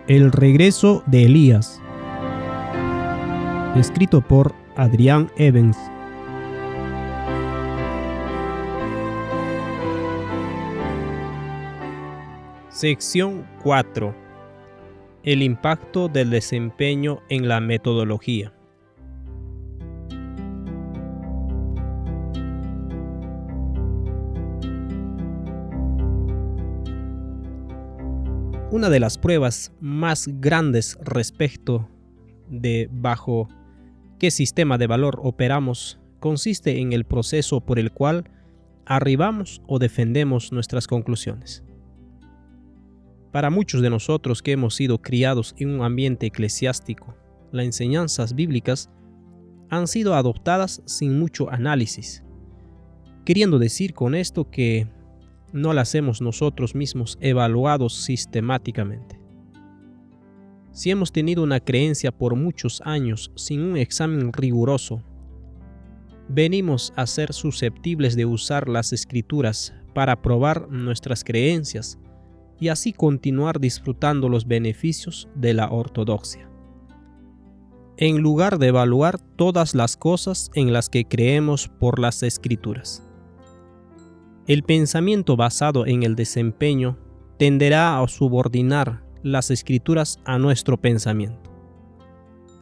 El regreso de Elías, escrito por Adrián Evans. Sección 4. El impacto del desempeño en la metodología. Una de las pruebas más grandes respecto de bajo qué sistema de valor operamos consiste en el proceso por el cual arribamos o defendemos nuestras conclusiones. Para muchos de nosotros que hemos sido criados en un ambiente eclesiástico, las enseñanzas bíblicas han sido adoptadas sin mucho análisis, queriendo decir con esto que no las hemos nosotros mismos evaluado sistemáticamente. Si hemos tenido una creencia por muchos años sin un examen riguroso, venimos a ser susceptibles de usar las Escrituras para probar nuestras creencias y así continuar disfrutando los beneficios de la ortodoxia, en lugar de evaluar todas las cosas en las que creemos por las Escrituras. El pensamiento basado en el desempeño tenderá a subordinar las Escrituras a nuestro pensamiento.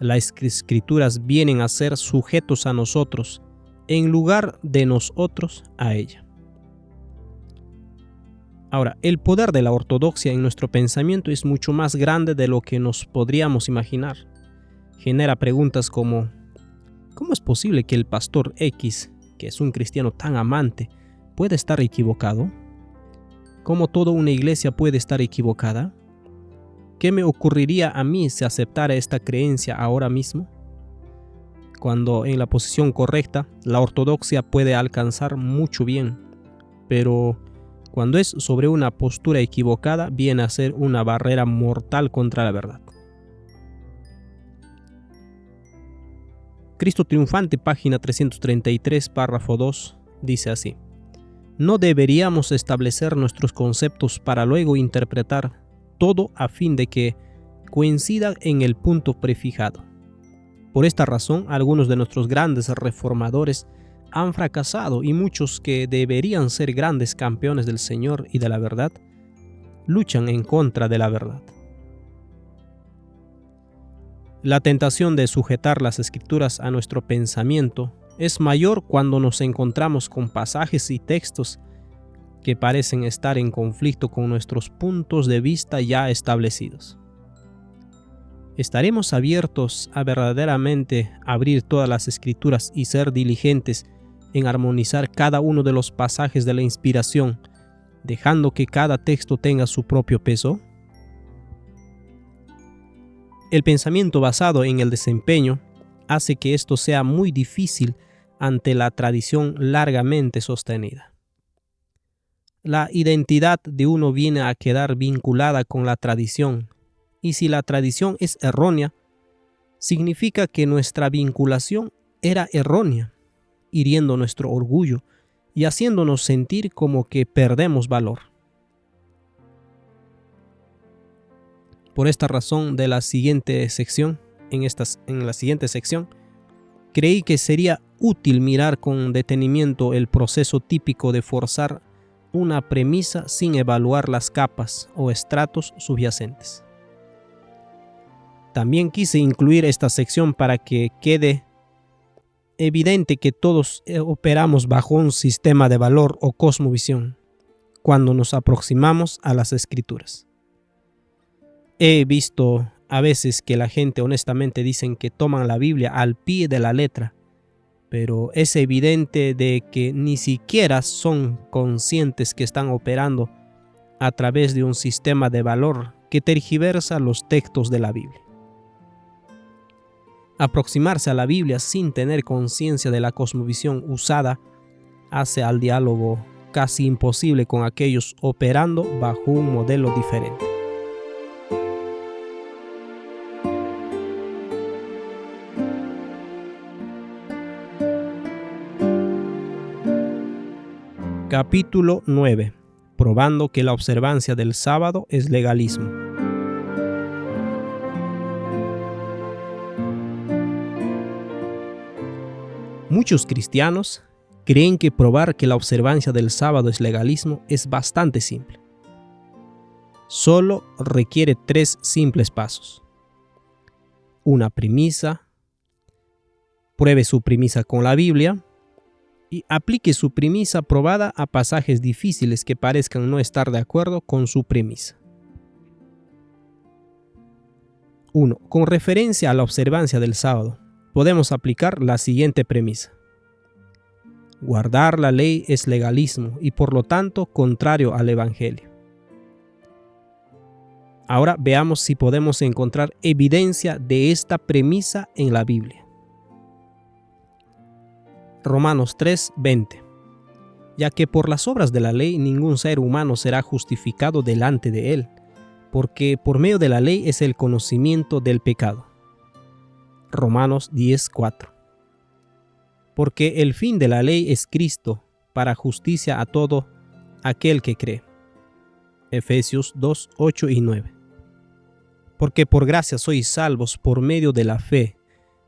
Las Escrituras vienen a ser sujetos a nosotros en lugar de nosotros a ella. Ahora, el poder de la ortodoxia en nuestro pensamiento es mucho más grande de lo que nos podríamos imaginar. Genera preguntas como: ¿cómo es posible que el pastor X, que es un cristiano tan amante, puede estar equivocado? ¿Cómo toda una iglesia puede estar equivocada? ¿Qué me ocurriría a mí si aceptara esta creencia ahora mismo? Cuando en la posición correcta, la ortodoxia puede alcanzar mucho bien, pero cuando es sobre una postura equivocada, viene a ser una barrera mortal contra la verdad. Cristo Triunfante, página 333, párrafo 2, dice así: no deberíamos establecer nuestros conceptos para luego interpretar todo a fin de que coincida en el punto prefijado. Por esta razón, algunos de nuestros grandes reformadores han fracasado y muchos que deberían ser grandes campeones del Señor y de la verdad, luchan en contra de la verdad. La tentación de sujetar las Escrituras a nuestro pensamiento es mayor cuando nos encontramos con pasajes y textos que parecen estar en conflicto con nuestros puntos de vista ya establecidos. ¿Estaremos abiertos a verdaderamente abrir todas las Escrituras y ser diligentes en armonizar cada uno de los pasajes de la inspiración, dejando que cada texto tenga su propio peso? El pensamiento basado en el desempeño hace que esto sea muy difícil ante la tradición largamente sostenida. La identidad de uno viene a quedar vinculada con la tradición, y si la tradición es errónea, significa que nuestra vinculación era errónea, hiriendo nuestro orgullo y haciéndonos sentir como que perdemos valor. Por esta razón, en la siguiente sección, creí que sería útil mirar con detenimiento el proceso típico de forzar una premisa sin evaluar las capas o estratos subyacentes. También quise incluir esta sección para que quede evidente que todos operamos bajo un sistema de valor o cosmovisión cuando nos aproximamos a las Escrituras. He visto a veces que la gente honestamente dicen que toman la Biblia al pie de la letra, pero es evidente de que ni siquiera son conscientes que están operando a través de un sistema de valor que tergiversa los textos de la Biblia. Aproximarse a la Biblia sin tener conciencia de la cosmovisión usada hace al diálogo casi imposible con aquellos operando bajo un modelo diferente. Capítulo 9. Probando que la observancia del sábado es legalismo. Muchos cristianos creen que probar que la observancia del sábado es legalismo es bastante simple. Solo requiere 3 simples pasos. Una premisa, pruebe su premisa con la Biblia y aplique su premisa probada a pasajes difíciles que parezcan no estar de acuerdo con su premisa. 1. Con referencia a la observancia del sábado, podemos aplicar la siguiente premisa. Guardar la ley es legalismo y por lo tanto contrario al Evangelio. Ahora veamos si podemos encontrar evidencia de esta premisa en la Biblia. Romanos 3:20. Ya que por las obras de la ley ningún ser humano será justificado delante de él, porque por medio de la ley es el conocimiento del pecado. Romanos 10:4. Porque el fin de la ley es Cristo, para justicia a todo aquel que cree. Efesios 2:8 y 9. Porque por gracia sois salvos por medio de la fe,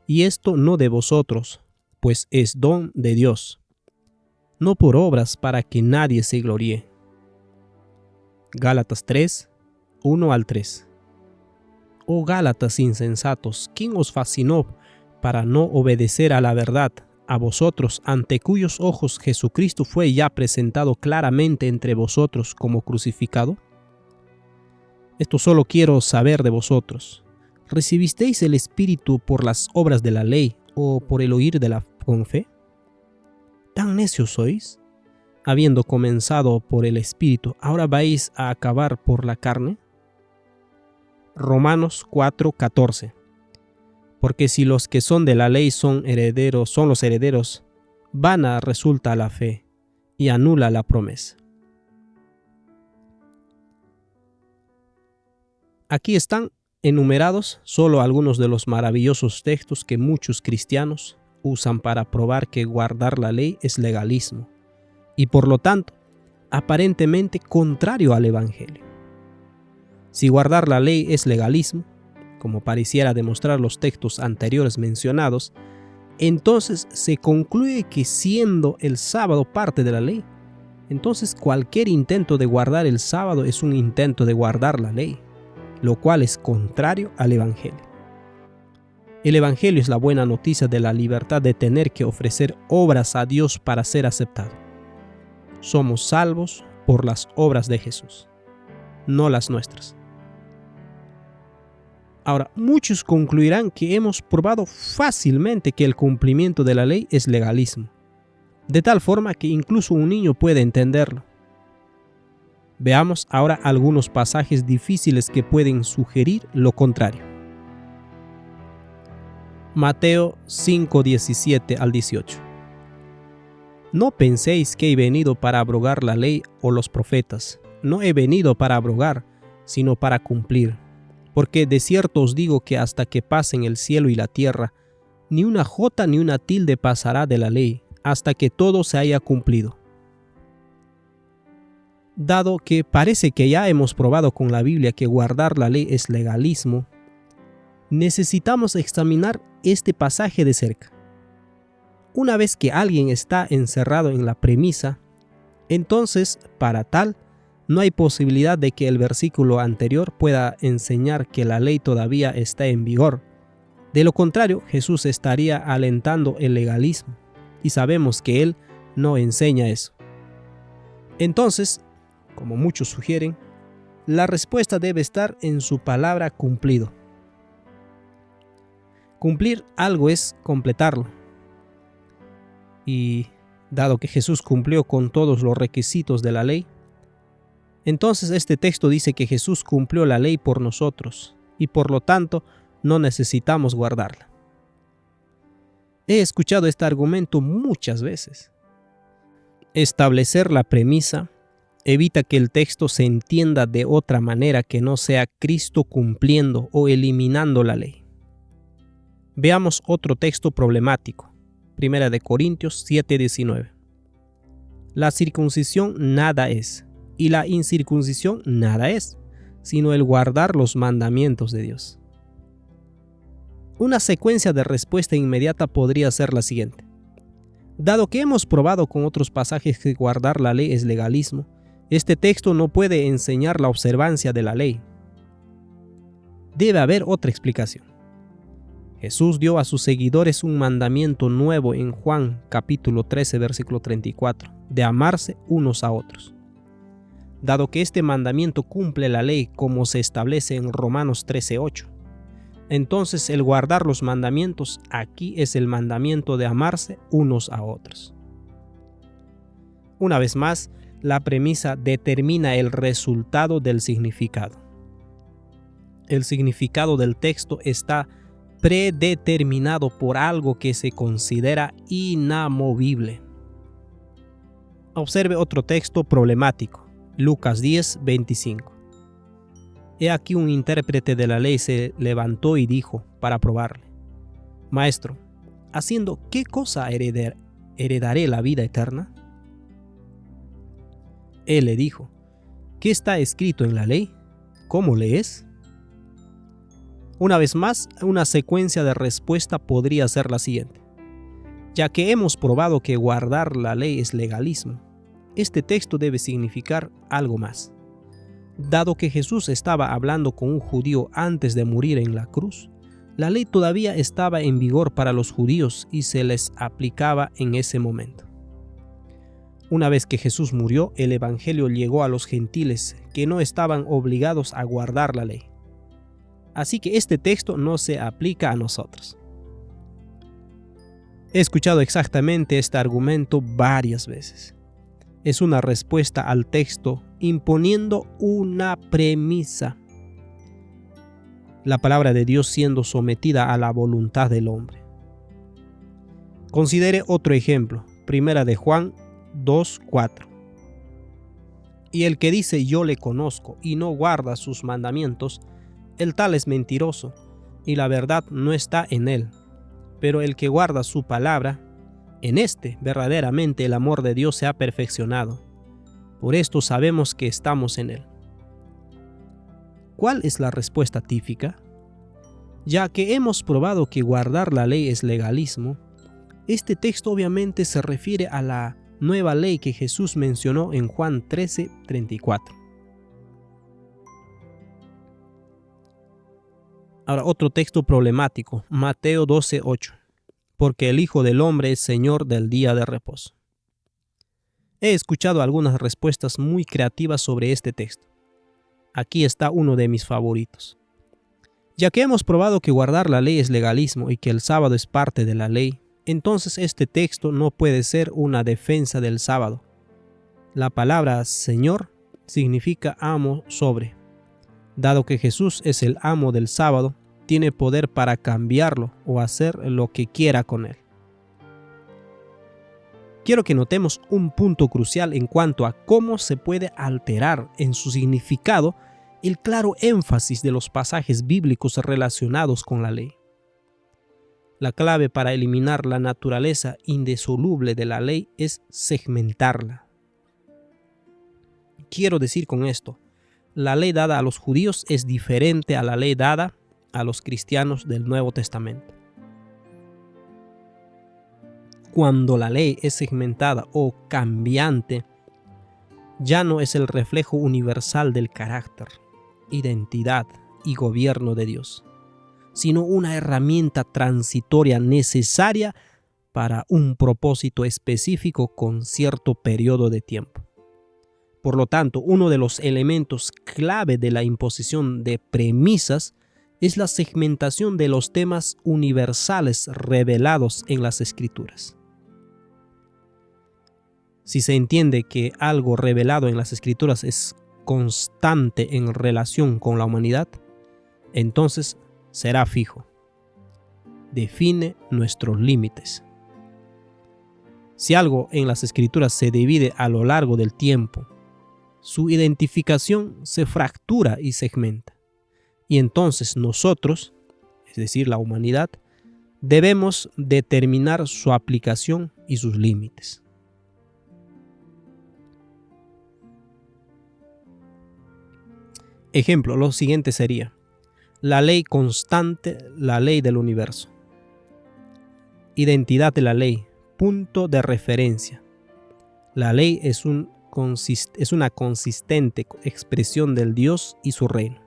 y esto no de vosotros, pues es don de Dios, no por obras para que nadie se gloríe. Gálatas 3:1 al 3. Oh Gálatas insensatos, ¿quién os fascinó para no obedecer a la verdad? A vosotros, ante cuyos ojos Jesucristo fue ya presentado claramente entre vosotros como crucificado. Esto solo quiero saber de vosotros. ¿Recibisteis el Espíritu por las obras de la ley o por el oír con fe? ¿Tan necios sois? Habiendo comenzado por el Espíritu, ¿ahora vais a acabar por la carne? Romanos 4:14. Porque si los que son de la ley son los herederos, vana resulta la fe y anula la promesa. Aquí están enumerados solo algunos de los maravillosos textos que muchos cristianos usan para probar que guardar la ley es legalismo y por lo tanto aparentemente contrario al Evangelio. Si guardar la ley es legalismo, como pareciera demostrar los textos anteriores mencionados, entonces se concluye que siendo el sábado parte de la ley, entonces cualquier intento de guardar el sábado es un intento de guardar la ley, lo cual es contrario al Evangelio. El Evangelio es la buena noticia de la libertad de tener que ofrecer obras a Dios para ser aceptado. Somos salvos por las obras de Jesús, no las nuestras. Ahora, muchos concluirán que hemos probado fácilmente que el cumplimiento de la ley es legalismo, de tal forma que incluso un niño puede entenderlo. Veamos ahora algunos pasajes difíciles que pueden sugerir lo contrario. Mateo 5:17 al 18. No penséis que he venido para abrogar la ley o los profetas. No he venido para abrogar, sino para cumplir. Porque de cierto os digo que hasta que pasen el cielo y la tierra, ni una jota ni una tilde pasará de la ley, hasta que todo se haya cumplido. Dado que parece que ya hemos probado con la Biblia que guardar la ley es legalismo, necesitamos examinar este pasaje de cerca. Una vez que alguien está encerrado en la premisa, entonces, para tal, no hay posibilidad de que el versículo anterior pueda enseñar que la ley todavía está en vigor. De lo contrario, Jesús estaría alentando el legalismo, y sabemos que Él no enseña eso. Entonces, como muchos sugieren, la respuesta debe estar en su palabra cumplido. Cumplir algo es completarlo. Y dado que Jesús cumplió con todos los requisitos de la ley, entonces este texto dice que Jesús cumplió la ley por nosotros y por lo tanto no necesitamos guardarla. He escuchado este argumento muchas veces. Establecer la premisa evita que el texto se entienda de otra manera que no sea Cristo cumpliendo o eliminando la ley. Veamos otro texto problemático, 1 Corintios 7:19. La circuncisión nada es, y la incircuncisión nada es, sino el guardar los mandamientos de Dios. Una secuencia de respuesta inmediata podría ser la siguiente. Dado que hemos probado con otros pasajes que guardar la ley es legalismo, este texto no puede enseñar la observancia de la ley. Debe haber otra explicación. Jesús dio a sus seguidores un mandamiento nuevo en Juan capítulo 13, versículo 34, de amarse unos a otros. Dado que este mandamiento cumple la ley como se establece en Romanos 13:8, entonces el guardar los mandamientos aquí es el mandamiento de amarse unos a otros. Una vez más, la premisa determina el resultado del significado. El significado del texto está predeterminado por algo que se considera inamovible. Observe otro texto problemático, Lucas 10:25. He aquí un intérprete de la ley se levantó y dijo para probarle: Maestro, ¿haciendo qué cosa heredaré la vida eterna? Él le dijo: ¿qué está escrito en la ley? ¿Cómo lees? Una vez más, una secuencia de respuesta podría ser la siguiente. Ya que hemos probado que guardar la ley es legalismo, este texto debe significar algo más. Dado que Jesús estaba hablando con un judío antes de morir en la cruz, la ley todavía estaba en vigor para los judíos y se les aplicaba en ese momento. Una vez que Jesús murió, el evangelio llegó a los gentiles que no estaban obligados a guardar la ley. Así que este texto no se aplica a nosotros. He escuchado exactamente este argumento varias veces. Es una respuesta al texto imponiendo una premisa. La palabra de Dios siendo sometida a la voluntad del hombre. Considere otro ejemplo, Primera de Juan 2:4. Y el que dice yo le conozco y no guarda sus mandamientos, el tal es mentiroso, y la verdad no está en él. Pero el que guarda su palabra, en este verdaderamente el amor de Dios se ha perfeccionado. Por esto sabemos que estamos en él. ¿Cuál es la respuesta típica? Ya que hemos probado que guardar la ley es legalismo, este texto obviamente se refiere a la nueva ley que Jesús mencionó en Juan 13:34. Ahora otro texto problemático, Mateo 12:8. Porque el Hijo del Hombre es Señor del día de reposo. He escuchado algunas respuestas muy creativas sobre este texto. Aquí está uno de mis favoritos. Ya que hemos probado que guardar la ley es legalismo y que el sábado es parte de la ley, entonces este texto no puede ser una defensa del sábado. La palabra Señor significa amo sobre. Dado que Jesús es el amo del sábado, tiene poder para cambiarlo o hacer lo que quiera con él. Quiero que notemos un punto crucial en cuanto a cómo se puede alterar en su significado el claro énfasis de los pasajes bíblicos relacionados con la ley. La clave para eliminar la naturaleza indisoluble de la ley es segmentarla. Quiero decir con esto, la ley dada a los judíos es diferente a la ley dada a los cristianos del Nuevo Testamento. Cuando la ley es segmentada o cambiante, ya no es el reflejo universal del carácter, identidad y gobierno de Dios, sino una herramienta transitoria necesaria para un propósito específico con cierto periodo de tiempo. Por lo tanto, uno de los elementos clave de la imposición de premisas es la segmentación de los temas universales revelados en las Escrituras. Si se entiende que algo revelado en las Escrituras es constante en relación con la humanidad, entonces será fijo. Define nuestros límites. Si algo en las Escrituras se divide a lo largo del tiempo, su identificación se fractura y segmenta. Y entonces nosotros, es decir, la humanidad, debemos determinar su aplicación y sus límites. Ejemplo, lo siguiente sería la ley constante, la ley del universo. Identidad de la ley, punto de referencia. La ley es una consistente expresión del Dios y su reino.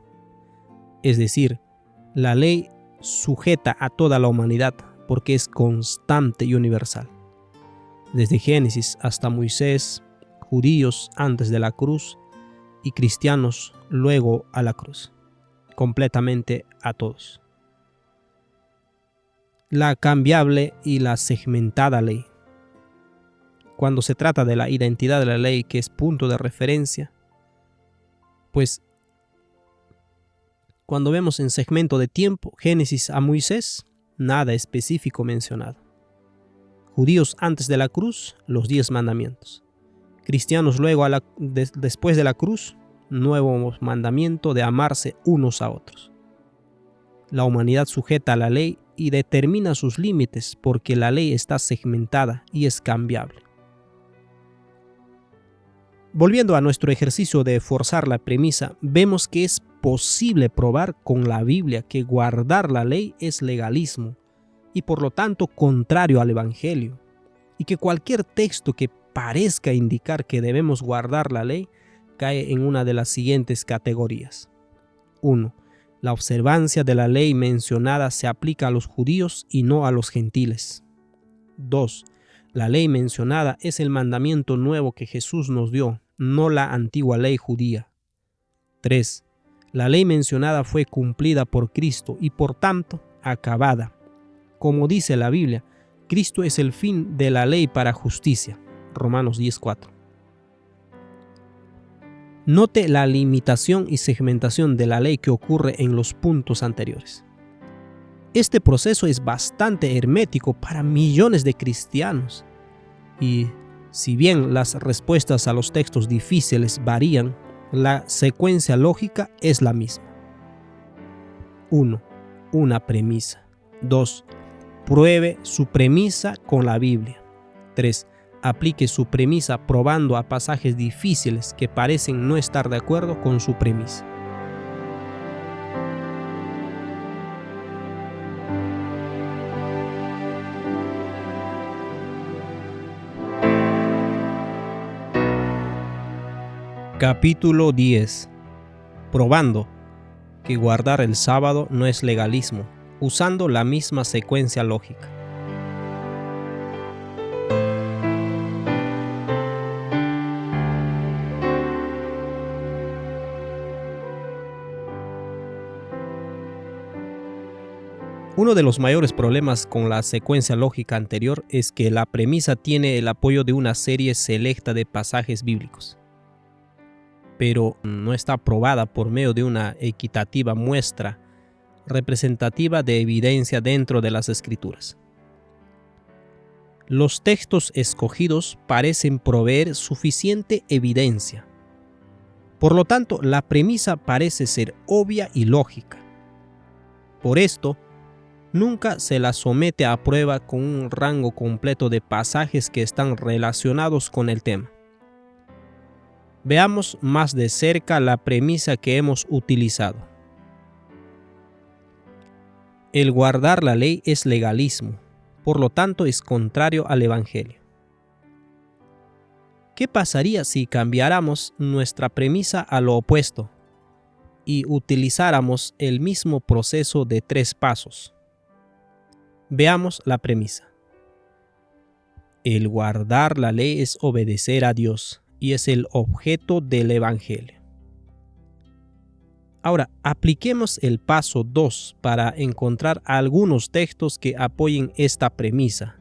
Es decir, la ley sujeta a toda la humanidad porque es constante y universal. Desde Génesis hasta Moisés, judíos antes de la cruz y cristianos luego a la cruz. Completamente a todos. La cambiable y la segmentada ley. Cuando se trata de la identidad de la ley, que es punto de referencia, pues cuando vemos en segmento de tiempo, Génesis a Moisés, nada específico mencionado. Judíos antes de la cruz, los 10 mandamientos. Cristianos luego después de la cruz, nuevo mandamiento de amarse unos a otros. La humanidad sujeta a la ley y determina sus límites porque la ley está segmentada y es cambiable. Volviendo a nuestro ejercicio de forzar la premisa, vemos que es posible probar con la Biblia que guardar la ley es legalismo y por lo tanto contrario al Evangelio, y que cualquier texto que parezca indicar que debemos guardar la ley cae en una de las siguientes categorías. 1. La observancia de la ley mencionada se aplica a los judíos y no a los gentiles. 2. La ley mencionada es el mandamiento nuevo que Jesús nos dio, no la antigua ley judía. 3. La ley mencionada fue cumplida por Cristo y por tanto acabada. Como dice la Biblia, Cristo es el fin de la ley para justicia. Romanos 10:4. Note la limitación y segmentación de la ley que ocurre en los puntos anteriores. Este proceso es bastante hermético para millones de cristianos y, si bien las respuestas a los textos difíciles varían, la secuencia lógica es la misma. 1. Una premisa. 2. Pruebe su premisa con la Biblia. 3. Aplique su premisa probando a pasajes difíciles que parecen no estar de acuerdo con su premisa. Capítulo 10. Probando que guardar el sábado no es legalismo, usando la misma secuencia lógica. Uno de los mayores problemas con la secuencia lógica anterior es que la premisa tiene el apoyo de una serie selecta de pasajes bíblicos, pero no está probada por medio de una equitativa muestra representativa de evidencia dentro de las Escrituras. Los textos escogidos parecen proveer suficiente evidencia. Por lo tanto, la premisa parece ser obvia y lógica. Por esto, nunca se la somete a prueba con un rango completo de pasajes que están relacionados con el tema. Veamos más de cerca la premisa que hemos utilizado. El guardar la ley es legalismo, por lo tanto es contrario al Evangelio. ¿Qué pasaría si cambiáramos nuestra premisa a lo opuesto y utilizáramos el mismo proceso de 3 pasos? Veamos la premisa. El guardar la ley es obedecer a Dios y es el objeto del Evangelio. Ahora, apliquemos el paso 2 para encontrar algunos textos que apoyen esta premisa.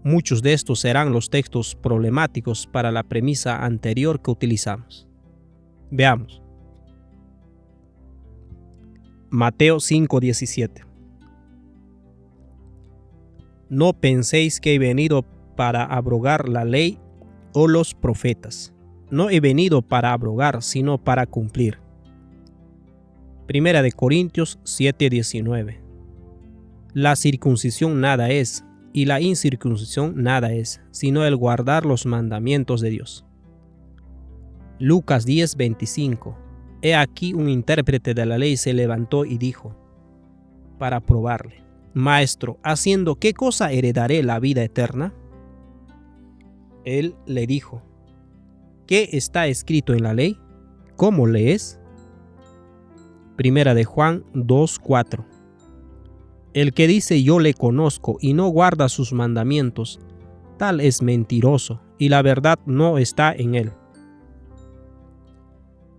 Muchos de estos serán los textos problemáticos para la premisa anterior que utilizamos. Veamos. Mateo 5:17. No penséis que he venido para abrogar la ley o los profetas. No he venido para abrogar, sino para cumplir. Primera de Corintios 7:19. La circuncisión nada es, y la incircuncisión nada es, sino el guardar los mandamientos de Dios. Lucas 10:25. He aquí un intérprete de la ley se levantó y dijo, para probarle: Maestro, ¿haciendo qué cosa heredaré la vida eterna? Él le dijo, ¿qué está escrito en la ley? ¿Cómo lees? Primera de Juan 2:4. El que dice yo le conozco y no guarda sus mandamientos, tal es mentiroso, y la verdad no está en él.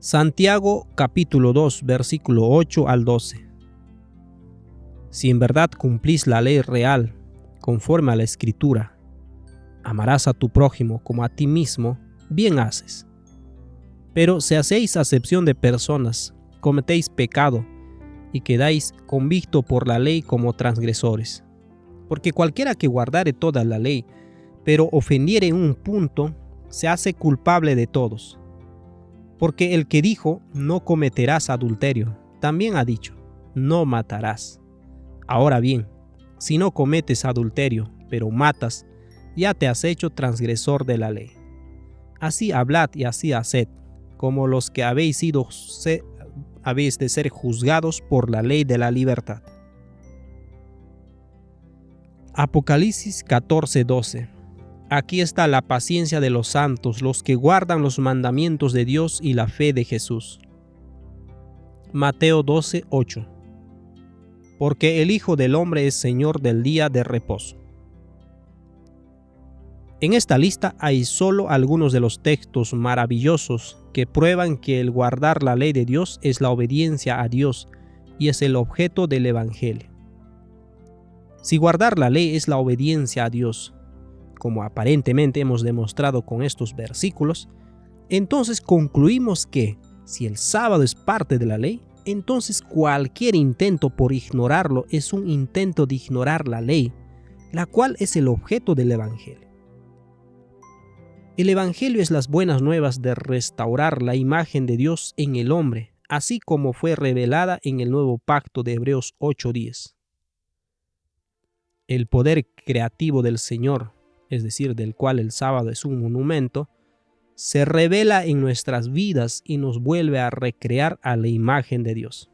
Santiago capítulo 2, versículo 8 al 12. Si en verdad cumplís la ley real, conforme a la Escritura, amarás a tu prójimo como a ti mismo, bien haces. Pero si hacéis acepción de personas, cometéis pecado y quedáis convicto por la ley como transgresores. Porque cualquiera que guardare toda la ley, pero ofendiere en un punto, se hace culpable de todos. Porque el que dijo, no cometerás adulterio, también ha dicho, no matarás. Ahora bien, si no cometes adulterio, pero matas, ya te has hecho transgresor de la ley. Así hablad y así haced, como los que habéis de ser juzgados por la ley de la libertad. Apocalipsis 14:12. Aquí está la paciencia de los santos, los que guardan los mandamientos de Dios y la fe de Jesús. Mateo 12:8. Porque el Hijo del Hombre es Señor del día de reposo. En esta lista hay solo algunos de los textos maravillosos que prueban que el guardar la ley de Dios es la obediencia a Dios y es el objeto del Evangelio. Si guardar la ley es la obediencia a Dios, como aparentemente hemos demostrado con estos versículos, entonces concluimos que si el sábado es parte de la ley, entonces cualquier intento por ignorarlo es un intento de ignorar la ley, la cual es el objeto del Evangelio. El Evangelio es las buenas nuevas de restaurar la imagen de Dios en el hombre, así como fue revelada en el nuevo pacto de Hebreos 8:10. El poder creativo del Señor, es decir, del cual el sábado es un monumento, se revela en nuestras vidas y nos vuelve a recrear a la imagen de Dios.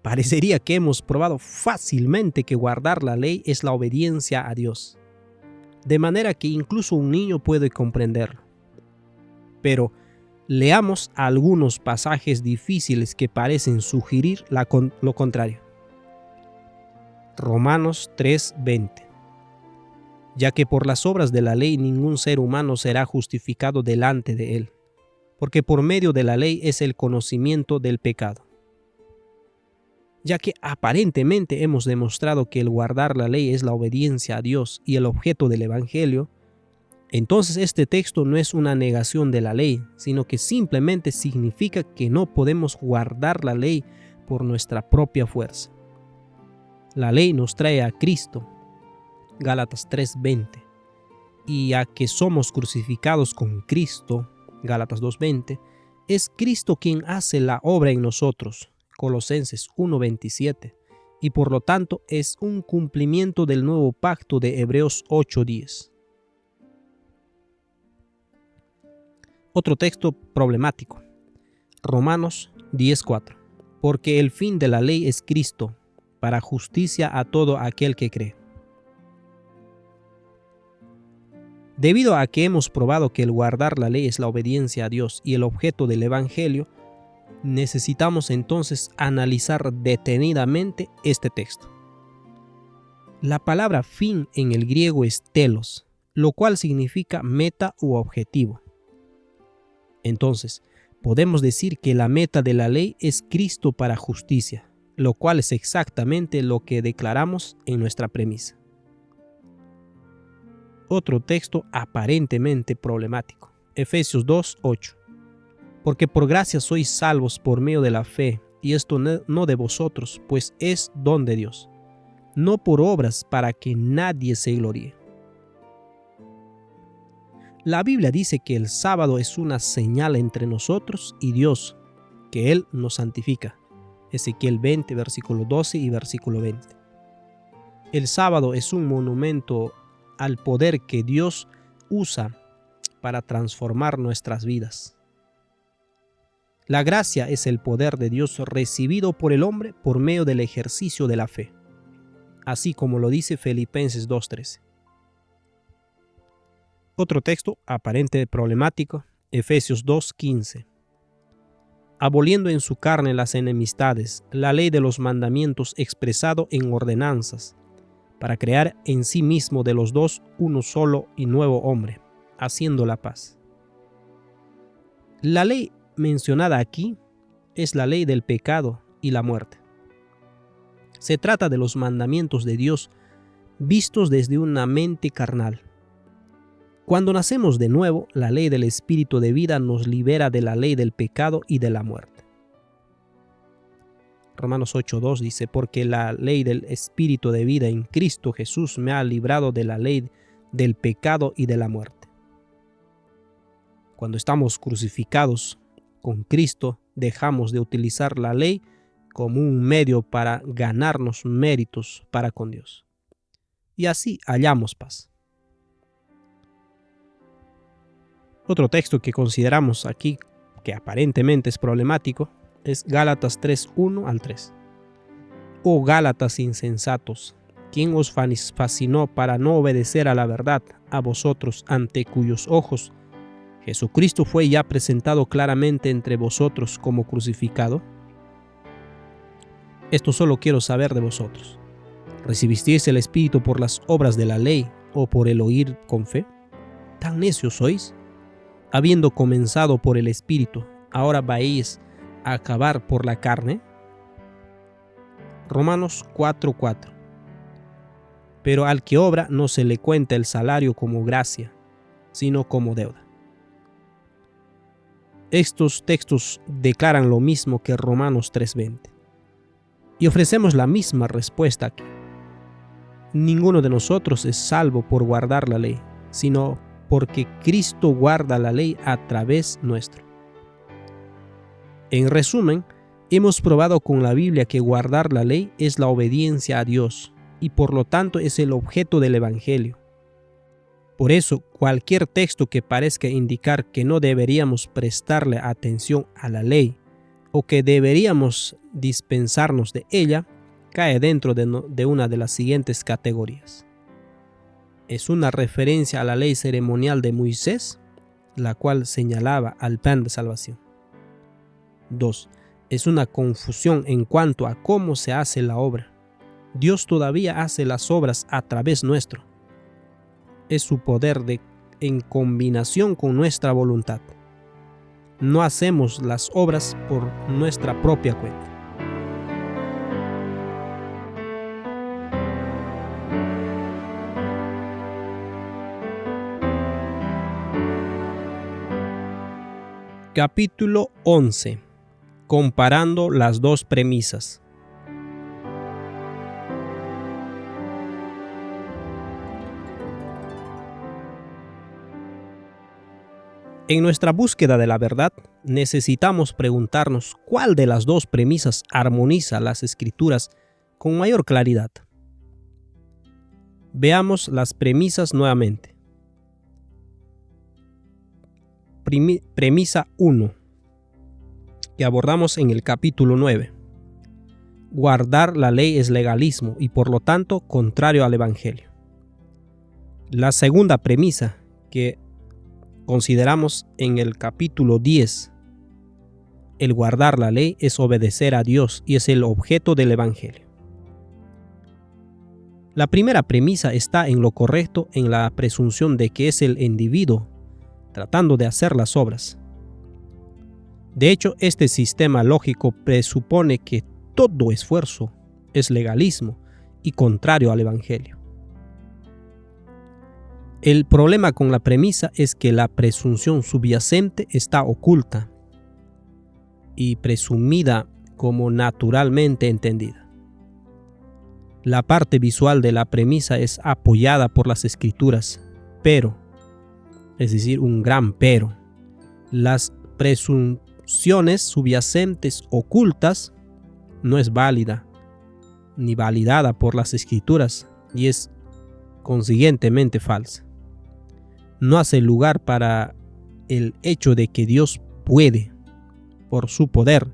Parecería que hemos probado fácilmente que guardar la ley es la obediencia a Dios, de manera que incluso un niño puede comprenderlo. Pero leamos algunos pasajes difíciles que parecen sugerir lo contrario. Romanos 3:20. Ya que por las obras de la ley ningún ser humano será justificado delante de él, porque por medio de la ley es el conocimiento del pecado. Ya que aparentemente hemos demostrado que el guardar la ley es la obediencia a Dios y el objeto del Evangelio, entonces este texto no es una negación de la ley, sino que simplemente significa que no podemos guardar la ley por nuestra propia fuerza. La ley nos trae a Cristo, Gálatas 3:20, y a que somos crucificados con Cristo, Gálatas 2:20, es Cristo quien hace la obra en nosotros, Colosenses 1:27, y por lo tanto es un cumplimiento del nuevo pacto de Hebreos 8:10. Otro texto problemático, Romanos 10:4, porque el fin de la ley es Cristo, para justicia a todo aquel que cree. Debido a que hemos probado que el guardar la ley es la obediencia a Dios y el objeto del Evangelio, necesitamos entonces analizar detenidamente este texto. La palabra fin en el griego es telos, lo cual significa meta u objetivo. Entonces, podemos decir que la meta de la ley es Cristo para justicia, lo cual es exactamente lo que declaramos en nuestra premisa. Otro texto aparentemente problemático, Efesios 2:8. Porque por gracia sois salvos por medio de la fe, y esto no de vosotros, pues es don de Dios, no por obras para que nadie se gloríe. La Biblia dice que el sábado es una señal entre nosotros y Dios, que Él nos santifica. Ezequiel 20, versículo 12 y versículo 20. El sábado es un monumento al poder que Dios usa para transformar nuestras vidas. La gracia es el poder de Dios recibido por el hombre por medio del ejercicio de la fe, así como lo dice Filipenses 2:13. Otro texto aparente problemático, Efesios 2:15. Aboliendo en su carne las enemistades, la ley de los mandamientos expresado en ordenanzas, para crear en sí mismo de los dos uno solo y nuevo hombre, haciendo la paz. La ley mencionada aquí es la ley del pecado y la muerte. Se trata de los mandamientos de Dios vistos desde una mente carnal. Cuando nacemos de nuevo, la ley del Espíritu de vida nos libera de la ley del pecado y de la muerte. Romanos 8:2 dice, porque la ley del Espíritu de vida en Cristo Jesús me ha librado de la ley del pecado y de la muerte. Cuando estamos crucificados con Cristo, dejamos de utilizar la ley como un medio para ganarnos méritos para con Dios. Y así hallamos paz. Otro texto que consideramos aquí, que aparentemente es problemático, es Gálatas 3:1 al 3. Oh Gálatas insensatos, ¿quién os fascinó para no obedecer a la verdad, a vosotros ante cuyos ojos Jesucristo fue ya presentado claramente entre vosotros como crucificado? Esto solo quiero saber de vosotros. ¿Recibisteis el Espíritu por las obras de la ley o por el oír con fe? ¿Tan necios sois? Habiendo comenzado por el Espíritu, ¿ahora vais a acabar por la carne? Romanos 4:4. Pero al que obra no se le cuenta el salario como gracia, sino como deuda. Estos textos declaran lo mismo que Romanos 3:20. Y ofrecemos la misma respuesta aquí. Ninguno de nosotros es salvo por guardar la ley, sino porque Cristo guarda la ley a través nuestro. En resumen, hemos probado con la Biblia que guardar la ley es la obediencia a Dios y por lo tanto es el objeto del Evangelio. Por eso, cualquier texto que parezca indicar que no deberíamos prestarle atención a la ley o que deberíamos dispensarnos de ella, cae dentro de una de las siguientes categorías. Es una referencia a la ley ceremonial de Moisés, la cual señalaba al plan de salvación. 2. Es una confusión en cuanto a cómo se hace la obra. Dios todavía hace las obras a través nuestro. Es su poder en combinación con nuestra voluntad. No hacemos las obras por nuestra propia cuenta. Capítulo 11. Comparando las dos premisas. En nuestra búsqueda de la verdad, necesitamos preguntarnos cuál de las dos premisas armoniza las Escrituras con mayor claridad. Veamos las premisas nuevamente. Premisa 1, que abordamos en el capítulo 9. Guardar la ley es legalismo y por lo tanto contrario al Evangelio. La segunda premisa, que consideramos en el capítulo 10. El guardar la ley es obedecer a Dios y es el objeto del Evangelio. La primera premisa está en lo correcto en la presunción de que es el individuo tratando de hacer las obras. De hecho, este sistema lógico presupone que todo esfuerzo es legalismo y contrario al Evangelio. El problema con la premisa es que la presunción subyacente está oculta y presumida como naturalmente entendida. La parte visual de la premisa es apoyada por las Escrituras, pero, es decir, un gran pero, las presunciones subyacentes ocultas no es válida ni validada por las Escrituras y es consiguientemente falsa. No hace lugar para el hecho de que Dios puede por su poder,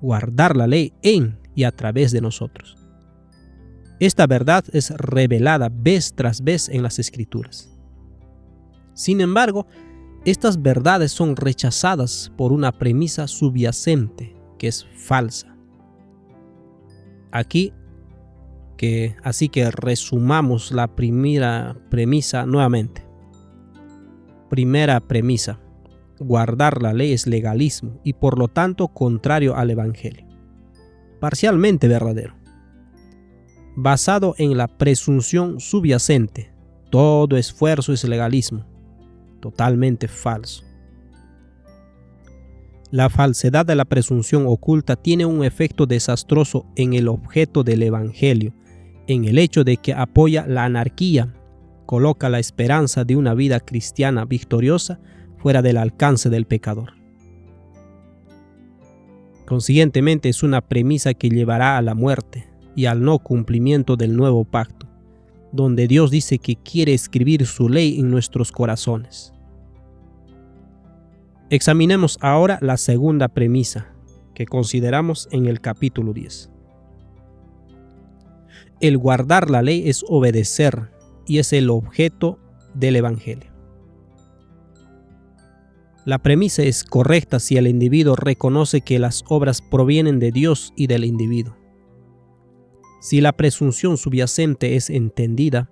guardar la ley en y a través de nosotros. Esta verdad es revelada vez tras vez en las Escrituras. Sin embargo, estas verdades son rechazadas por una premisa subyacente que es falsa. Así que resumamos la primera premisa nuevamente. Primera premisa: guardar la ley es legalismo y por lo tanto contrario al Evangelio. Parcialmente verdadero. Basado en la presunción subyacente, todo esfuerzo es legalismo. Totalmente falso. La falsedad de la presunción oculta tiene un efecto desastroso en el objeto del Evangelio, en el hecho de que apoya la anarquía, coloca la esperanza de una vida cristiana victoriosa fuera del alcance del pecador. Consiguientemente, es una premisa que llevará a la muerte y al no cumplimiento del nuevo pacto, donde Dios dice que quiere escribir su ley en nuestros corazones. Examinemos ahora la segunda premisa que consideramos en el capítulo 10. El guardar la ley es obedecer y es el objeto del Evangelio. La premisa es correcta si el individuo reconoce que las obras provienen de Dios y del individuo. Si la presunción subyacente es entendida,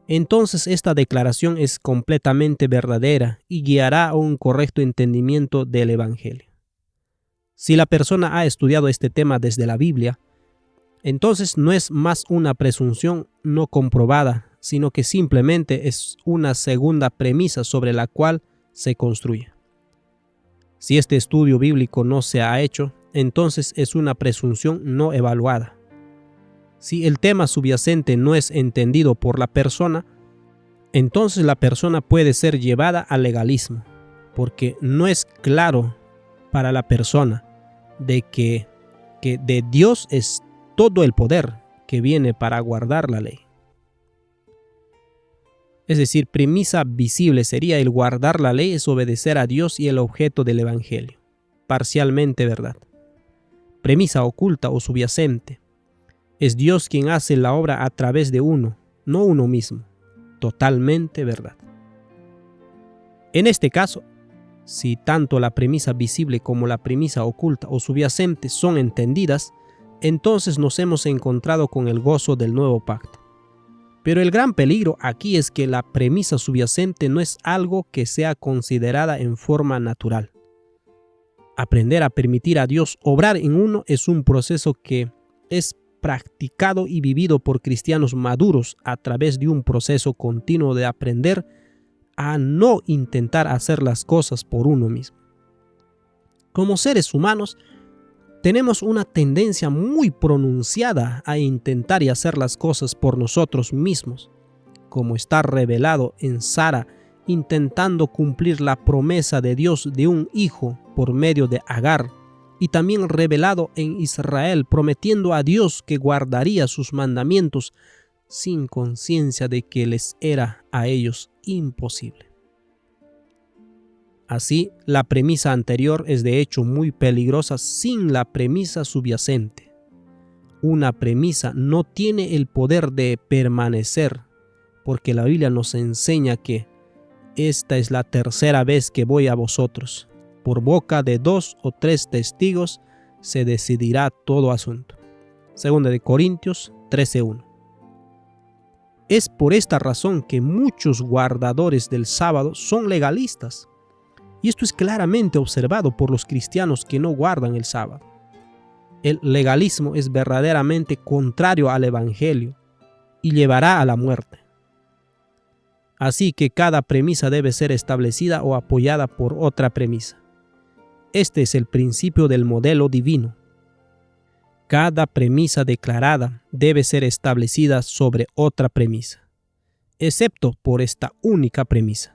entonces esta declaración es completamente verdadera y guiará a un correcto entendimiento del Evangelio. Si la persona ha estudiado este tema desde la Biblia, entonces no es más una presunción no comprobada, sino que simplemente es una segunda premisa sobre la cual se construye. Si este estudio bíblico no se ha hecho, entonces es una presunción no evaluada. Si el tema subyacente no es entendido por la persona, entonces la persona puede ser llevada al legalismo, porque no es claro para la persona de que de Dios es todo el poder que viene para guardar la ley. Es decir, premisa visible sería el guardar la ley es obedecer a Dios y el objeto del Evangelio. Parcialmente verdad. Premisa oculta o subyacente: es Dios quien hace la obra a través de uno, no uno mismo. Totalmente verdad. En este caso, si tanto la premisa visible como la premisa oculta o subyacente son entendidas, entonces nos hemos encontrado con el gozo del nuevo pacto. Pero el gran peligro aquí es que la premisa subyacente no es algo que sea considerada en forma natural. Aprender a permitir a Dios obrar en uno es un proceso que es practicado y vivido por cristianos maduros a través de un proceso continuo de aprender a no intentar hacer las cosas por uno mismo. Como seres humanos, tenemos una tendencia muy pronunciada a intentar y hacer las cosas por nosotros mismos, como está revelado en Sara intentando cumplir la promesa de Dios de un hijo por medio de Agar, y también revelado en Israel prometiendo a Dios que guardaría sus mandamientos sin conciencia de que les era a ellos imposible. Así, la premisa anterior es de hecho muy peligrosa sin la premisa subyacente. Una premisa no tiene el poder de permanecer, porque la Biblia nos enseña que esta es la tercera vez que voy a vosotros. Por boca de 2 o 3 testigos se decidirá todo asunto. 2 de Corintios 13:1. Es por esta razón que muchos guardadores del sábado son legalistas. Y esto es claramente observado por los cristianos que no guardan el sábado. El legalismo es verdaderamente contrario al Evangelio y llevará a la muerte. Así que cada premisa debe ser establecida o apoyada por otra premisa. Este es el principio del modelo divino. Cada premisa declarada debe ser establecida sobre otra premisa, excepto por esta única premisa.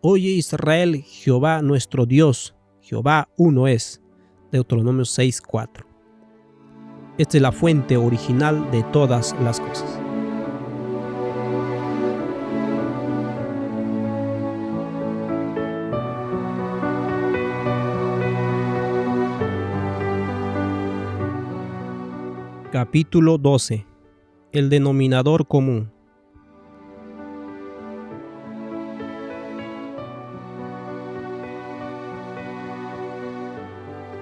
Oye Israel, Jehová nuestro Dios, Jehová uno es. Deuteronomio 6:4. Esta es la fuente original de todas las cosas. Capítulo 12. El denominador común.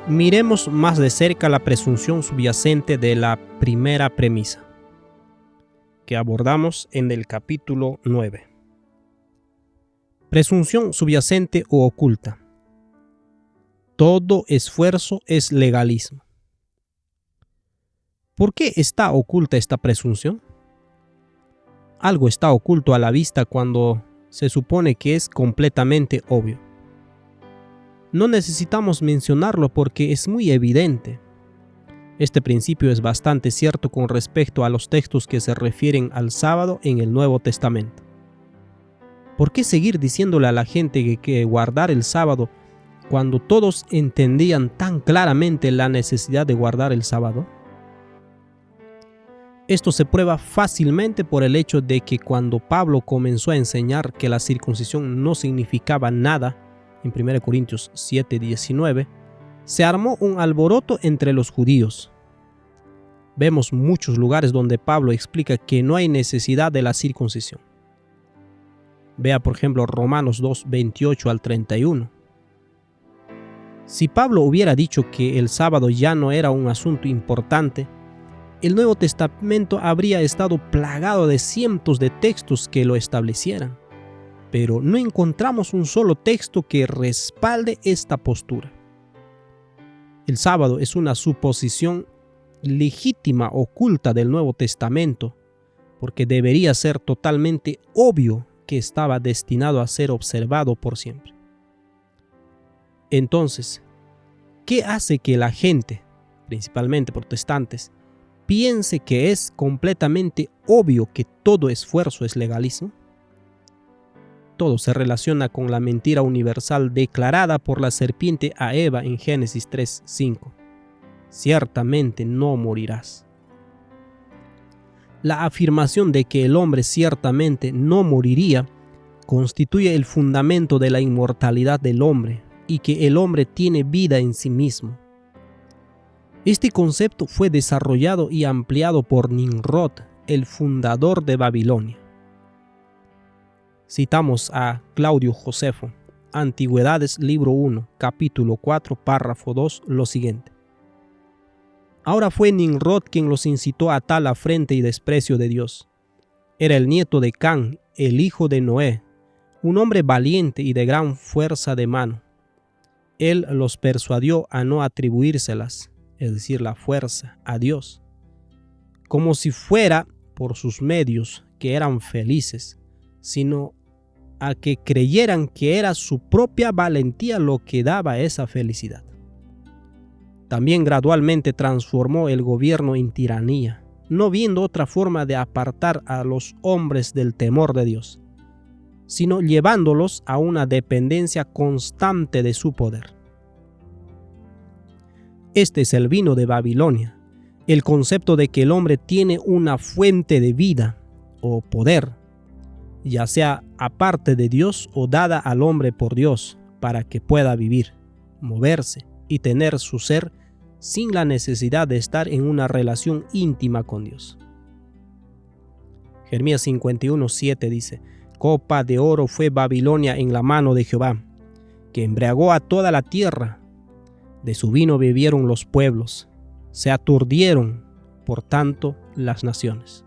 Miremos más de cerca la presunción subyacente de la primera premisa, que abordamos en el capítulo 9. Presunción subyacente o oculta. Todo esfuerzo es legalismo. ¿Por qué está oculta esta presunción? Algo está oculto a la vista cuando se supone que es completamente obvio. No necesitamos mencionarlo porque es muy evidente. Este principio es bastante cierto con respecto a los textos que se refieren al sábado en el Nuevo Testamento. ¿Por qué seguir diciéndole a la gente que guardar el sábado cuando todos entendían tan claramente la necesidad de guardar el sábado? Esto se prueba fácilmente por el hecho de que cuando Pablo comenzó a enseñar que la circuncisión no significaba nada, en 1 Corintios 7:19, se armó un alboroto entre los judíos. Vemos muchos lugares donde Pablo explica que no hay necesidad de la circuncisión. Vea por ejemplo Romanos 2:28 al 31. Si Pablo hubiera dicho que el sábado ya no era un asunto importante, el Nuevo Testamento habría estado plagado de cientos de textos que lo establecieran, pero no encontramos un solo texto que respalde esta postura. El sábado es una suposición legítima oculta del Nuevo Testamento, porque debería ser totalmente obvio que estaba destinado a ser observado por siempre. Entonces, ¿qué hace que la gente, principalmente protestantes, piense que es completamente obvio que todo esfuerzo es legalismo? Todo se relaciona con la mentira universal declarada por la serpiente a Eva en Génesis 3:5. Ciertamente no morirás. La afirmación de que el hombre ciertamente no moriría constituye el fundamento de la inmortalidad del hombre y que el hombre tiene vida en sí mismo. Este concepto fue desarrollado y ampliado por Nimrod, el fundador de Babilonia. Citamos a Claudio Josefo, Antigüedades, libro 1, capítulo 4, párrafo 2, lo siguiente. Ahora fue Nimrod quien los incitó a tal afrenta y desprecio de Dios. Era el nieto de Can, el hijo de Noé, un hombre valiente y de gran fuerza de mano. Él los persuadió a no atribuírselas, es decir, la fuerza, a Dios, como si fuera por sus medios que eran felices, sino a que creyeran que era su propia valentía lo que daba esa felicidad. También gradualmente transformó el gobierno en tiranía, no viendo otra forma de apartar a los hombres del temor de Dios, sino llevándolos a una dependencia constante de su poder. Este es el vino de Babilonia, el concepto de que el hombre tiene una fuente de vida o poder, ya sea aparte de Dios o dada al hombre por Dios, para que pueda vivir, moverse y tener su ser sin la necesidad de estar en una relación íntima con Dios. Jeremías 51:7 dice: Copa de oro fue Babilonia en la mano de Jehová, que embriagó a toda la tierra. De su vino bebieron los pueblos, se aturdieron, por tanto, las naciones.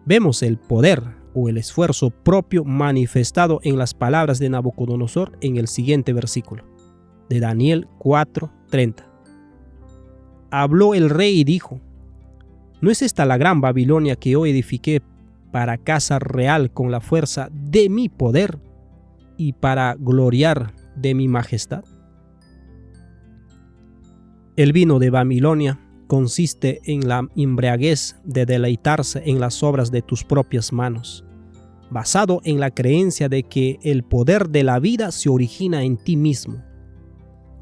Vemos el poder o el esfuerzo propio manifestado en las palabras de Nabucodonosor en el siguiente versículo, de Daniel 4:30. Habló el rey y dijo: ¿No es esta la gran Babilonia que yo edifiqué para casa real con la fuerza de mi poder y para gloriar de mi majestad? El vino de Babilonia consiste en la embriaguez de deleitarse en las obras de tus propias manos, basado en la creencia de que el poder de la vida se origina en ti mismo.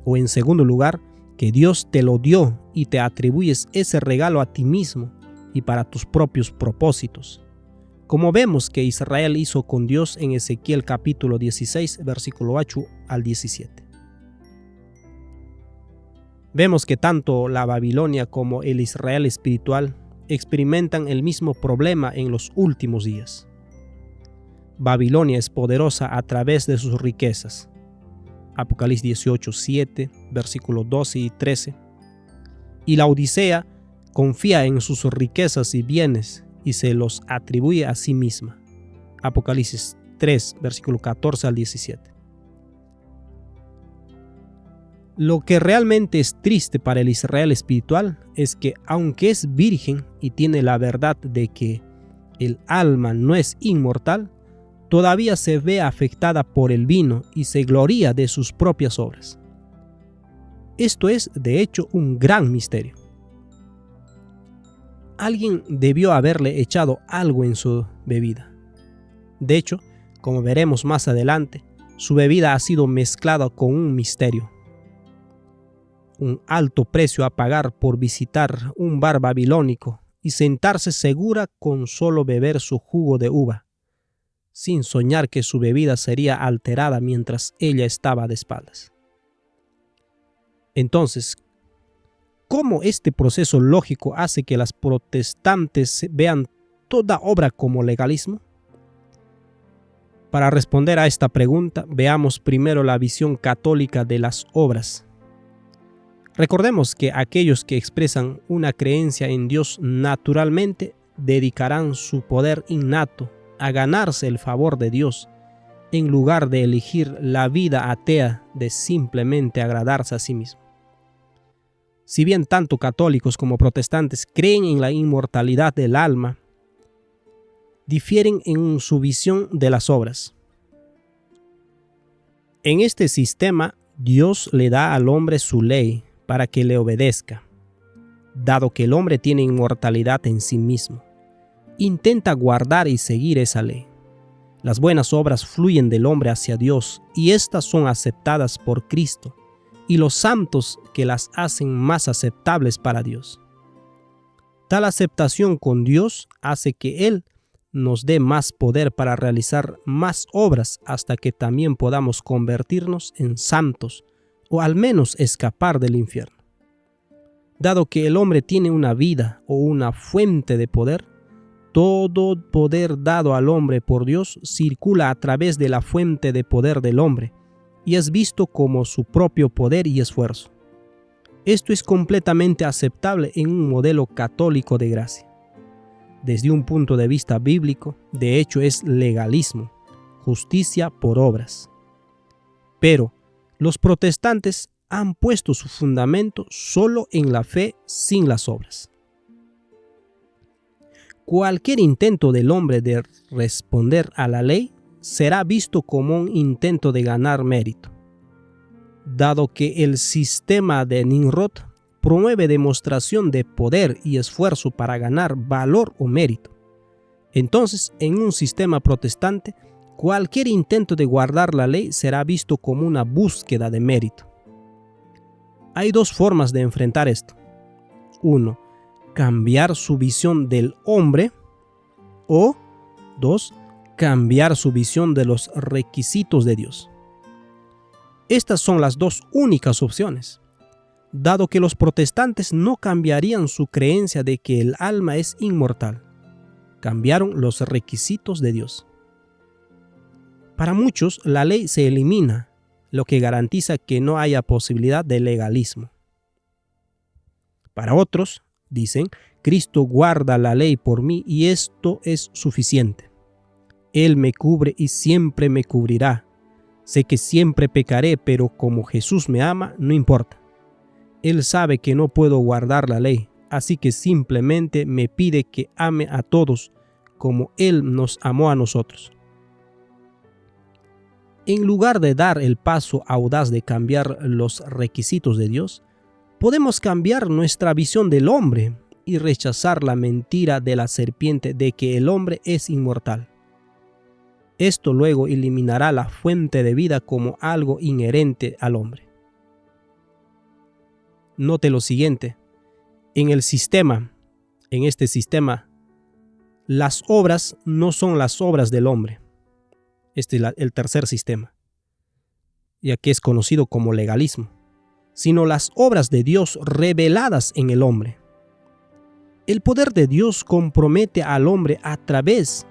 O en segundo lugar, que Dios te lo dio y te atribuyes ese regalo a ti mismo y para tus propios propósitos, como vemos que Israel hizo con Dios en Ezequiel capítulo 16, versículo 8 al 17. Vemos que tanto la Babilonia como el Israel espiritual experimentan el mismo problema en los últimos días. Babilonia es poderosa a través de sus riquezas. Apocalipsis 18, 7, versículos 12 y 13. Y la Odisea confía en sus riquezas y bienes y se los atribuye a sí misma. Apocalipsis 3, versículo 14 al 17. Lo que realmente es triste para el Israel espiritual es que, aunque es virgen y tiene la verdad de que el alma no es inmortal, todavía se ve afectada por el vino y se gloría de sus propias obras. Esto es, de hecho, un gran misterio. Alguien debió haberle echado algo en su bebida. De hecho, como veremos más adelante, su bebida ha sido mezclada con un misterio. Un alto precio a pagar por visitar un bar babilónico y sentarse segura con solo beber su jugo de uva, sin soñar que su bebida sería alterada mientras ella estaba de espaldas. Entonces, ¿cómo este proceso lógico hace que las protestantes vean toda obra como legalismo? Para responder a esta pregunta, veamos primero la visión católica de las obras. Recordemos que aquellos que expresan una creencia en Dios naturalmente dedicarán su poder innato a ganarse el favor de Dios, en lugar de elegir la vida atea de simplemente agradarse a sí mismo. Si bien tanto católicos como protestantes creen en la inmortalidad del alma, difieren en su visión de las obras. En este sistema, Dios le da al hombre su ley para que le obedezca. Dado que el hombre tiene inmortalidad en sí mismo, intenta guardar y seguir esa ley. Las buenas obras fluyen del hombre hacia Dios y éstas son aceptadas por Cristo y los santos que las hacen más aceptables para Dios. Tal aceptación con Dios hace que Él nos dé más poder para realizar más obras hasta que también podamos convertirnos en santos o al menos escapar del infierno. Dado que el hombre tiene una vida o una fuente de poder, todo poder dado al hombre por Dios circula a través de la fuente de poder del hombre y es visto como su propio poder y esfuerzo. Esto es completamente aceptable en un modelo católico de gracia. Desde un punto de vista bíblico, de hecho es legalismo, justicia por obras. Pero los protestantes han puesto su fundamento solo en la fe sin las obras. Cualquier intento del hombre de responder a la ley será visto como un intento de ganar mérito. Dado que el sistema de Nimrod promueve demostración de poder y esfuerzo para ganar valor o mérito, entonces en un sistema protestante, cualquier intento de guardar la ley será visto como una búsqueda de mérito. Hay dos formas de enfrentar esto. 1. Cambiar su visión del hombre o 2. Cambiar su visión de los requisitos de Dios. Estas son las dos únicas opciones, dado que los protestantes no cambiarían su creencia de que el alma es inmortal. Cambiaron los requisitos de Dios. Para muchos, la ley se elimina, lo que garantiza que no haya posibilidad de legalismo. Para otros, dicen, Cristo guarda la ley por mí y esto es suficiente. Él me cubre y siempre me cubrirá. Sé que siempre pecaré, pero como Jesús me ama, no importa. Él sabe que no puedo guardar la ley, así que simplemente me pide que ame a todos como Él nos amó a nosotros. En lugar de dar el paso audaz de cambiar los requisitos de Dios, podemos cambiar nuestra visión del hombre y rechazar la mentira de la serpiente de que el hombre es inmortal. Esto luego eliminará la fuente de vida como algo inherente al hombre. Note lo siguiente: en este sistema, las obras no son las obras del hombre. Este es el tercer sistema, ya que es conocido como legalismo. sino las obras de Dios reveladas en el hombre. El poder de Dios compromete al hombre a través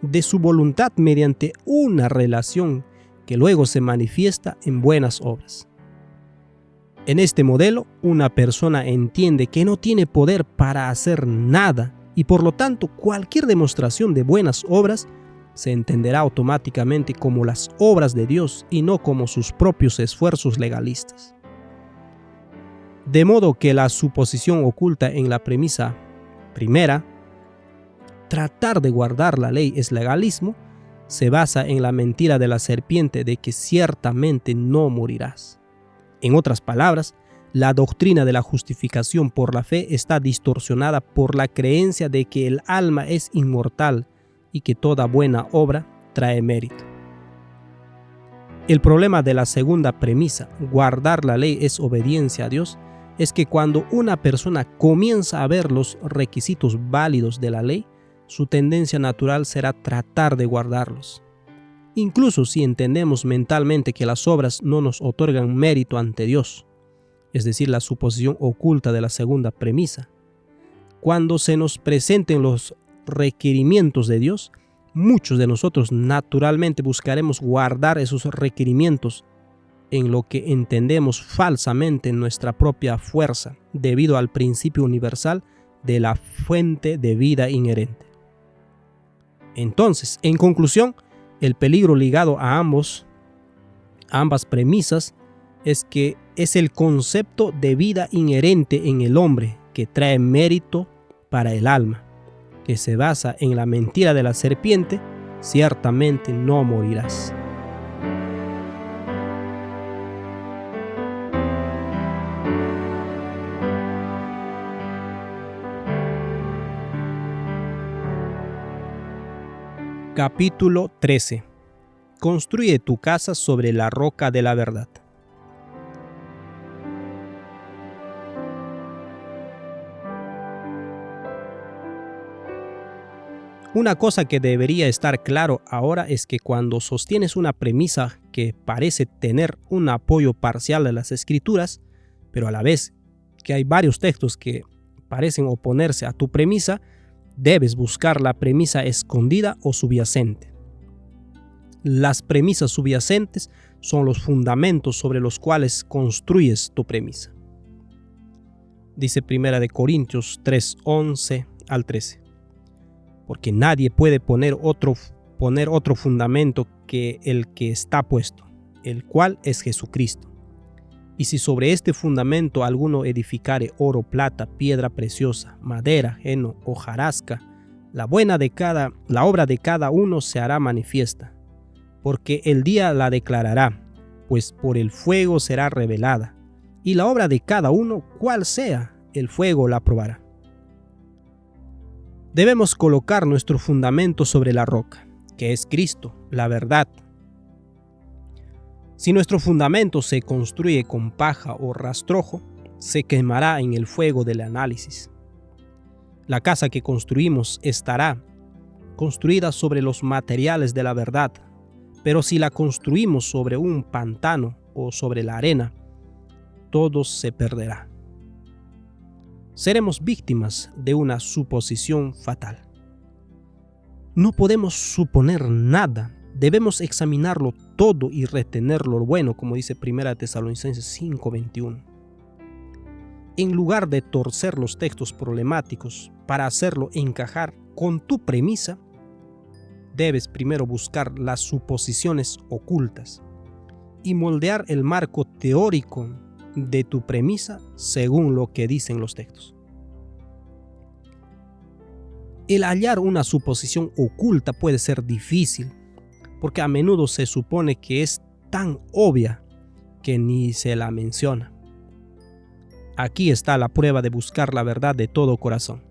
de su voluntad mediante una relación que luego se manifiesta en buenas obras. En este modelo, una persona entiende que no tiene poder para hacer nada y por lo tanto cualquier demostración de buenas obras se entenderá automáticamente como las obras de Dios y no como sus propios esfuerzos legalistas. De modo que la suposición oculta en la premisa primera, tratar de guardar la ley es legalismo, se basa en la mentira de la serpiente de que ciertamente no morirás. En otras palabras, la doctrina de la justificación por la fe está distorsionada por la creencia de que el alma es inmortal y que toda buena obra trae mérito. El problema de la segunda premisa, guardar la ley es obediencia a Dios, es que cuando una persona comienza a ver los requisitos válidos de la ley, su tendencia natural será tratar de guardarlos. Incluso si entendemos mentalmente que las obras no nos otorgan mérito ante Dios, es decir, la suposición oculta de la segunda premisa. Cuando se nos presenten los requerimientos de Dios, muchos de nosotros naturalmente buscaremos guardar esos requerimientos en lo que entendemos falsamente en nuestra propia fuerza, debido al principio universal de la fuente de vida inherente. Entonces, en conclusión, el peligro ligado a ambas premisas es que es el concepto de vida inherente en el hombre que trae mérito para el alma, que se basa en la mentira de la serpiente, ciertamente no morirás. Capítulo 13. Construye tu casa sobre la roca de la verdad. Una cosa que debería estar claro ahora es que cuando sostienes una premisa que parece tener un apoyo parcial de las Escrituras, pero a la vez que hay varios textos que parecen oponerse a tu premisa, debes buscar la premisa escondida o subyacente. Las premisas subyacentes son los fundamentos sobre los cuales construyes tu premisa. Dice 1 Corintios 3, 11 al 13. Porque nadie puede poner otro fundamento que el que está puesto, el cual es Jesucristo. Y si sobre este fundamento alguno edificare oro, plata, piedra preciosa, madera, heno, hojarasca, la obra de cada uno se hará manifiesta, porque el día la declarará, pues por el fuego será revelada, y la obra de cada uno, cual sea, el fuego la probará. Debemos colocar nuestro fundamento sobre la roca, que es Cristo, la verdad. Si nuestro fundamento se construye con paja o rastrojo, se quemará en el fuego del análisis. La casa que construimos estará construida sobre los materiales de la verdad, pero si la construimos sobre un pantano o sobre la arena, todo se perderá. Seremos víctimas de una suposición fatal. No podemos suponer nada. Debemos examinarlo todo y retener lo bueno, como dice 1 Tesalonicenses 5:21. En lugar de torcer los textos problemáticos para hacerlo encajar con tu premisa, debes primero buscar las suposiciones ocultas y moldear el marco teórico de tu premisa según lo que dicen los textos. El hallar una suposición oculta puede ser difícil, porque a menudo se supone que es tan obvia que ni se la menciona. Aquí está la prueba de buscar la verdad de todo corazón.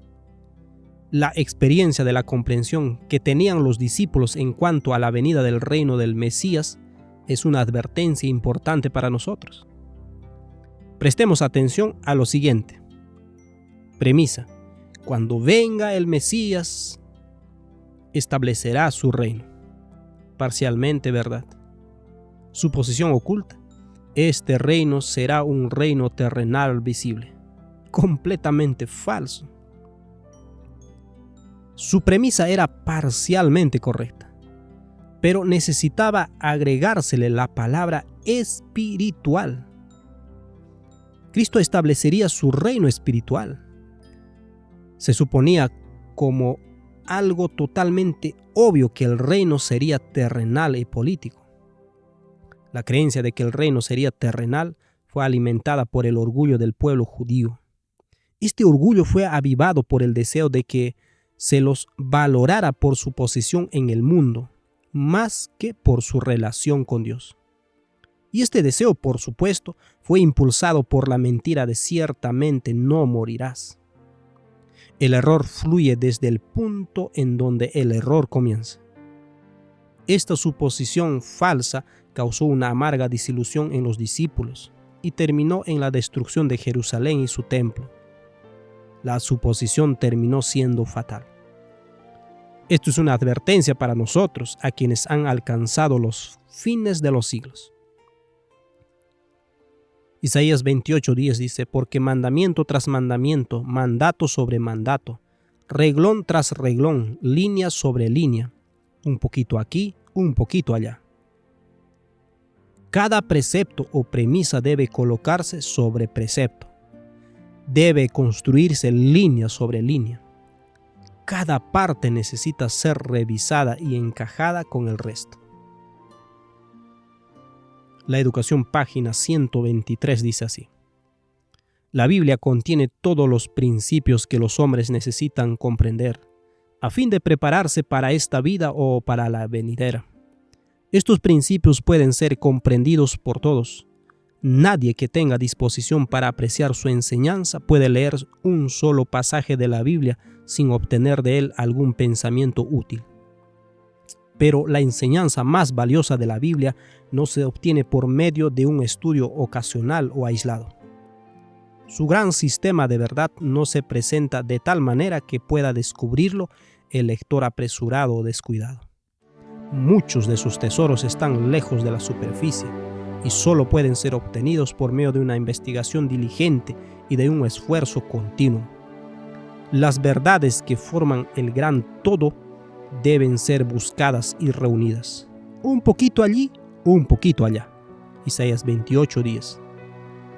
La experiencia de la comprensión que tenían los discípulos en cuanto a la venida del reino del Mesías es una advertencia importante para nosotros. Prestemos atención a lo siguiente. Premisa: cuando venga el Mesías, establecerá su reino. Parcialmente verdad. Suposición oculta: Este reino será un reino terrenal visible. Completamente falso. Su premisa era parcialmente correcta, pero necesitaba agregársele la palabra espiritual. Cristo establecería su reino espiritual. Se suponía como algo totalmente obvio que el reino sería terrenal y político. La creencia de que el reino sería terrenal fue alimentada por el orgullo del pueblo judío. Este orgullo fue avivado por el deseo de que se los valorara por su posición en el mundo, más que por su relación con Dios. Y este deseo, por supuesto, fue impulsado por la mentira de ciertamente no morirás. El error fluye desde el punto en donde el error comienza. Esta suposición falsa causó una amarga desilusión en los discípulos y terminó en la destrucción de Jerusalén y su templo. La suposición terminó siendo fatal. Esto es una advertencia para nosotros, a quienes han alcanzado los fines de los siglos. Isaías 28:10 dice: porque mandamiento tras mandamiento, mandato sobre mandato, reglón tras reglón, línea sobre línea, un poquito aquí, un poquito allá. Cada precepto o premisa debe colocarse sobre precepto. Debe construirse línea sobre línea. Cada parte necesita ser revisada y encajada con el resto. La Educación, página 123, dice así: la Biblia contiene todos los principios que los hombres necesitan comprender, a fin de prepararse para esta vida o para la venidera. Estos principios pueden ser comprendidos por todos. Nadie que tenga disposición para apreciar su enseñanza puede leer un solo pasaje de la Biblia sin obtener de él algún pensamiento útil. Pero la enseñanza más valiosa de la Biblia no se obtiene por medio de un estudio ocasional o aislado. Su gran sistema de verdad no se presenta de tal manera que pueda descubrirlo el lector apresurado o descuidado. Muchos de sus tesoros están lejos de la superficie y solo pueden ser obtenidos por medio de una investigación diligente y de un esfuerzo continuo. Las verdades que forman el gran todo deben ser buscadas y reunidas. Un poquito allí, un poquito allá. Isaías 28:10.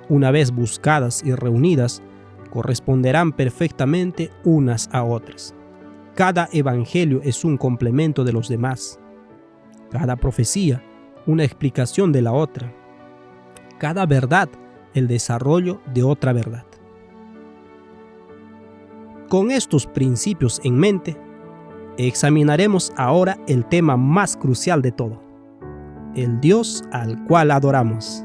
Una vez buscadas y reunidas, corresponderán perfectamente unas a otras. Cada evangelio es un complemento de los demás. Cada profecía, una explicación de la otra. Cada verdad, el desarrollo de otra verdad. Con estos principios en mente, examinaremos ahora el tema más crucial de todo: el Dios al cual adoramos.